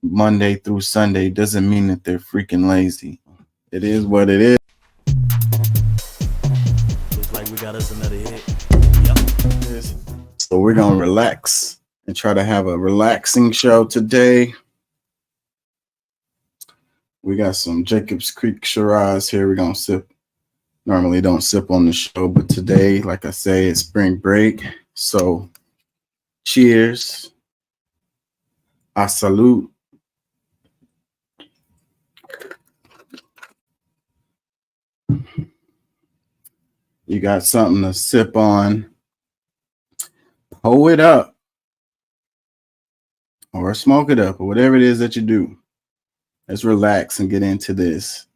Monday through Sunday doesn't mean that they're freaking lazy. It is what it is. Looks like we got us another hit. Yep. So we're gonna relax and try to have a relaxing show today. We got some Jacobs Creek Shiraz here. We're gonna sip. Normally don't sip on the show, but today, like I say, it's spring break. So cheers. A salute. You got something to sip on. Pull it up or smoke it up or whatever it is that you do. Let's relax and get into this.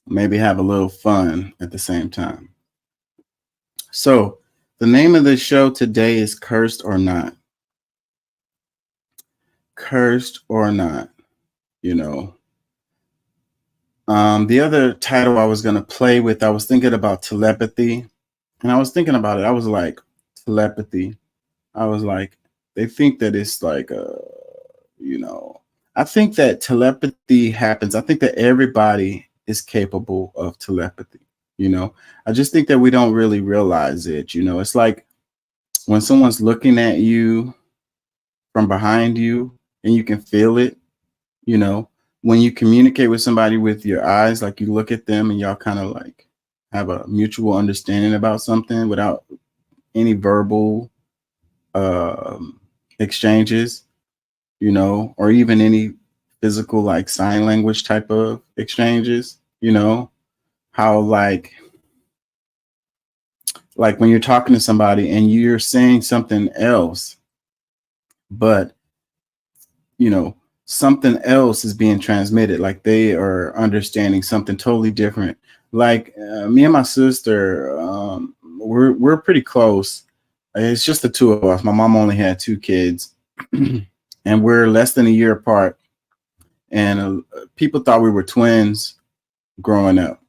Maybe have a little fun at the same time. So, the name of the show today is Cursed or Not. Cursed or Not, you know. The other title I was going to play with, I was thinking about telepathy. And I was thinking about it. I was like, telepathy. I was like, they think that it's like you know, I think that telepathy happens. I think that everybody is capable of telepathy. You know, I just think that we don't really realize it. You know, it's like when someone's looking at you from behind you and you can feel it, you know, when you communicate with somebody with your eyes, like you look at them and y'all kind of like have a mutual understanding about something without any verbal um, exchanges, you know, or even any physical like sign language type of exchanges, you know, how like when you're talking to somebody and you're saying something else, but you know, something else is being transmitted, like they are understanding something totally different. Like me and my sister, we're pretty close. It's just the two of us. My mom only had two kids, and we're less than a year apart. And people thought we were twins growing up.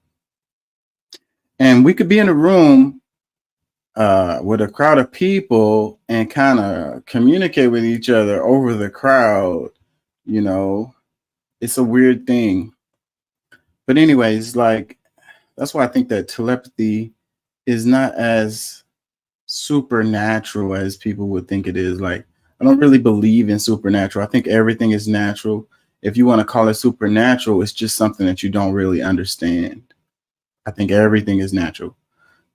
And we could be in a room with a crowd of people and kind of communicate with each other over the crowd. You know, it's a weird thing. But anyways, like that's why I think that telepathy is not as supernatural as people would think it is. Like I don't really believe in supernatural. I think everything is natural. If you want to call it supernatural, it's just something that you don't really understand. I think everything is natural.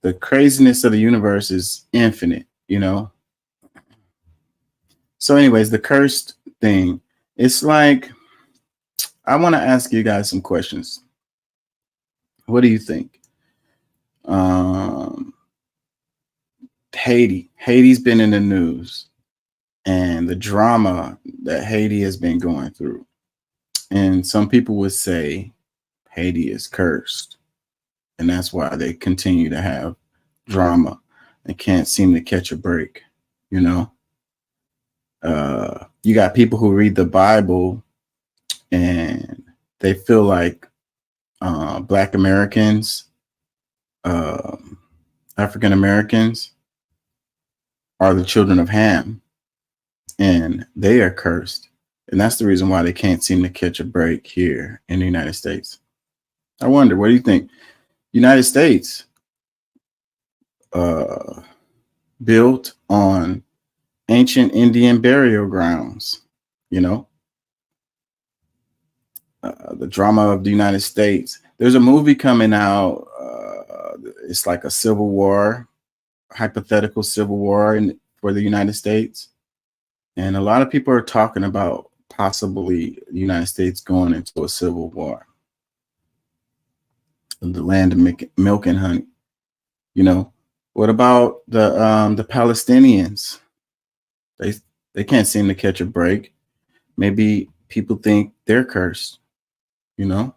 The craziness of the universe is infinite, you know? So, anyways, the cursed thing, it's like, I want to ask you guys some questions. What do you think? Um, Haiti's been in the news and the drama that Haiti has been going through. And some people would say Haiti is cursed. And that's why they continue to have drama and can't seem to catch a break, you know? You got people who read the Bible and they feel like Black Americans, um African Americans are the children of Ham and they are cursed. And that's the reason why they can't seem to catch a break here in the United States. I wonder, what do you think? United States uh, built on ancient Indian burial grounds, you know, the drama of the United States. There's a movie coming out. It's like a civil war, hypothetical civil war for the United States. And a lot of people are talking about possibly the United States going into a civil war in the land of milk and honey. You know, what about the Palestinians? They they can't seem to catch a break. Maybe people think they're cursed. You know,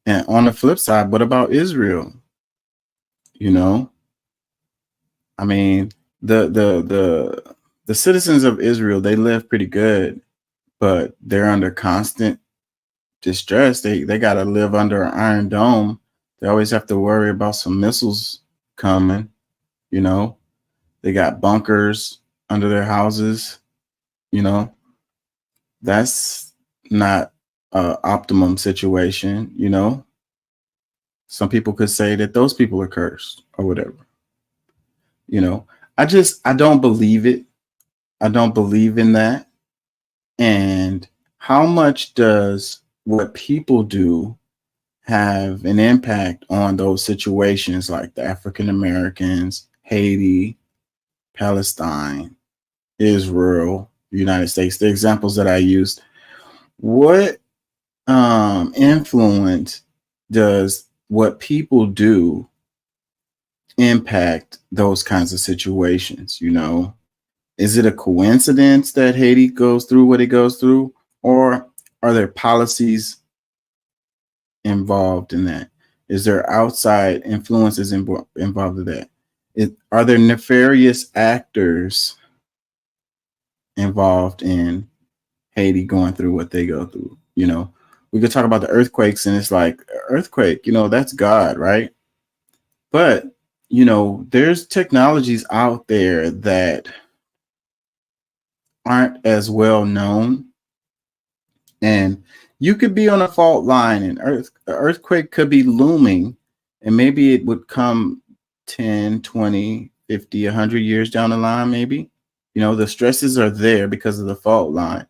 and on the flip side, what about Israel? You know, I mean, the citizens of Israel, they live pretty good, but they're under constant distress. They got to live under an iron dome. They always have to worry about some missiles coming. You know, they got bunkers under their houses. You know, that's not a optimum situation, you know. Some people could say that those people are cursed or whatever, you know. I don't believe it. I don't believe in that. And how much does what people do have an impact on those situations like the African Americans, Haiti, Palestine, Israel, United States, the examples that I used? What influence does what people do impact those kinds of situations? You know, is it a coincidence that Haiti goes through what it goes through, or are there policies involved in that? Is there outside influences involved in that? Are there nefarious actors involved in Haiti going through what they go through? You know, we could talk about the earthquakes, and it's like earthquake, you know, that's God, right? But you know, there's technologies out there that aren't as well known, and you could be on a fault line, and earthquake could be looming, and maybe it would come 10, 20, 50, 100 years down the line. Maybe, you know, the stresses are there because of the fault line,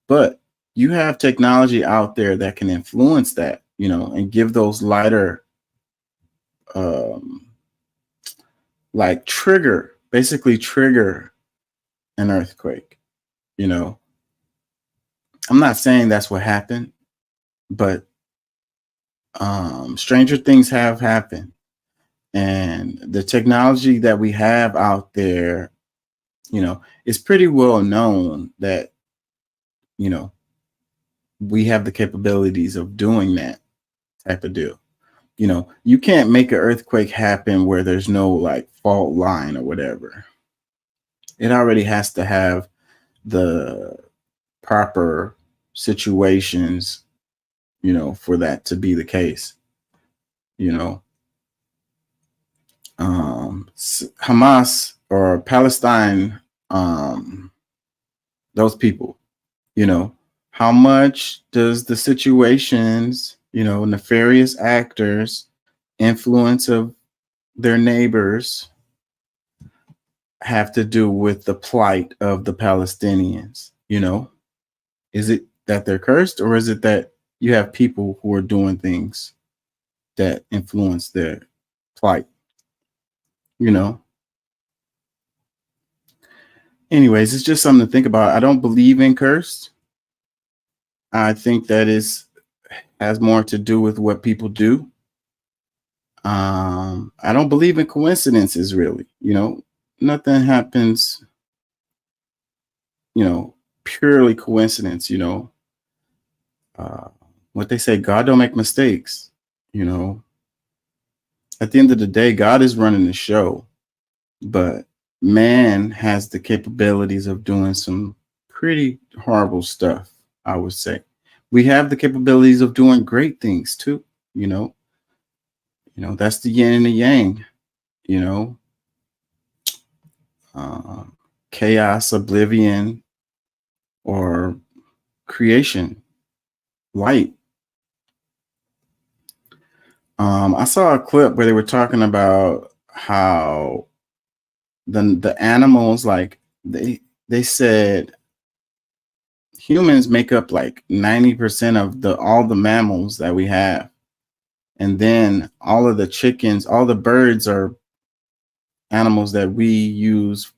but you have technology out there that can influence that, you know, and give those lighter um like basically trigger an earthquake, you know. I'm not saying that's what happened, but stranger things have happened, and the technology that we have out there, you know, it's pretty well known that, you know, we have the capabilities of doing that type of deal. You know, you can't make an earthquake happen where there's no like fault line or whatever. It already has to have the proper situations, you know, for that to be the case. You know, Hamas or Palestine, those people, you know, how much does the situations, you know, nefarious actors, influence of their neighbors have to do with the plight of the Palestinians? You know, is it that they're cursed, or is it that you have people who are doing things that influence their plight? You know, anyways, it's just something to think about. I don't believe in cursed. I think that is has more to do with what people do. I don't believe in coincidences, really. You know, nothing happens, you know, purely coincidence. You know, uh, what they say, God don't make mistakes. You know, at the end of the day, God is running the show, but man has the capabilities of doing some pretty horrible stuff, I would say. We have the capabilities of doing great things too, you know. You know, that's the yin and the yang, you know. Uh, Chaos, oblivion, or creation, light. I saw a clip where they were talking about how the animals, like they said humans make up like 90% of the all the mammals that we have, and then all of the chickens, all the birds are animals that we use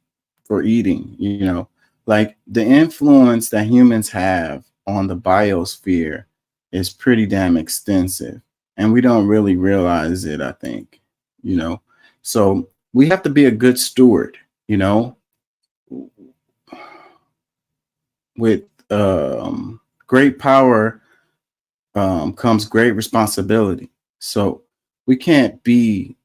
for eating. You know, like the influence that humans have on the biosphere is pretty damn extensive, and we don't really realize it, I think. You know, so we have to be a good steward, you know, with great power comes great responsibility. So we can't be,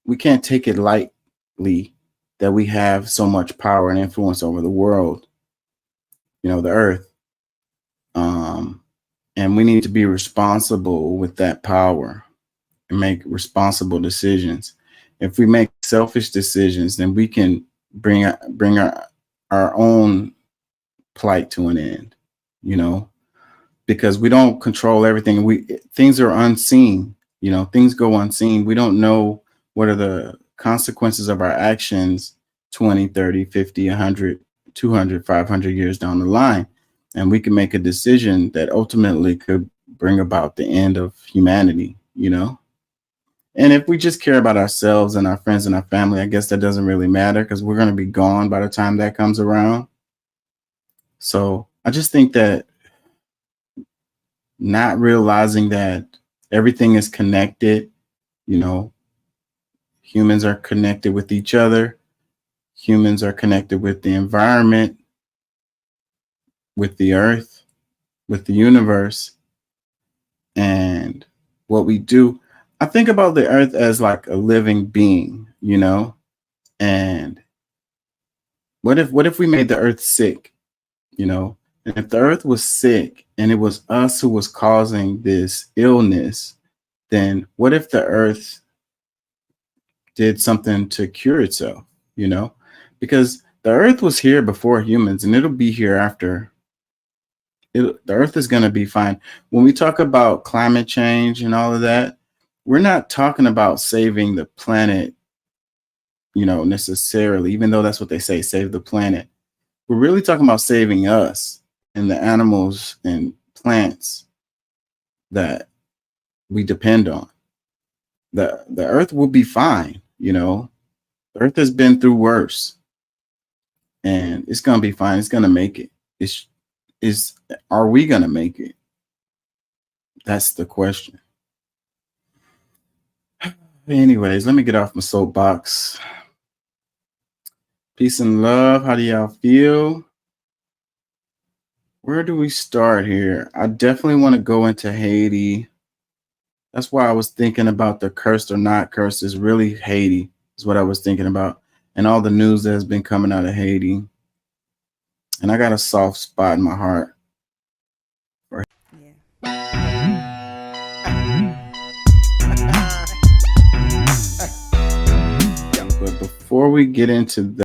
we can't take it lightly that we have so much power and influence over the world, you know, the earth. Um, and we need to be responsible with that power and make responsible decisions. If we make selfish decisions, then we can bring our own plight to an end, you know. because we don't control everything. Things are unseen, things go unseen. We don't know what are the consequences of our actions 20, 30, 50, 100, 200, 500 years down the line. And we can make a decision that ultimately could bring about the end of humanity. And if we just care about ourselves and our friends and our family, I guess that doesn't really matter because we're going to be gone by the time that comes around. So I just think that not realizing that everything is connected, you know, humans are connected with each other, humans are connected with the environment, with the earth, with the universe, and what we do. I think about the earth as like a living being. And what if we made the earth sick, you know? And if the earth was sick and it was us who was causing this illness, then what if the earth did something to cure itself, you know? Because the earth was here before humans and it'll be here after. The earth is going to be fine. When we talk about climate change and all of that, we're not talking about saving the planet, necessarily, even though that's what they say, save the planet. We're really talking about saving us and the animals and plants that we depend on. The earth will be fine. The earth has been through worse and it's gonna be fine. It's gonna make it. Are we gonna make it? That's the question. Anyways, let me get off my soapbox. Peace and love. How do y'all feel? Where do we start here? I definitely want to go into Haiti. That's why I was thinking about the cursed or not cursed is really Haiti, is what I was thinking about. And all the news that has been coming out of Haiti. And I got a soft spot in my heart. But before we get into that,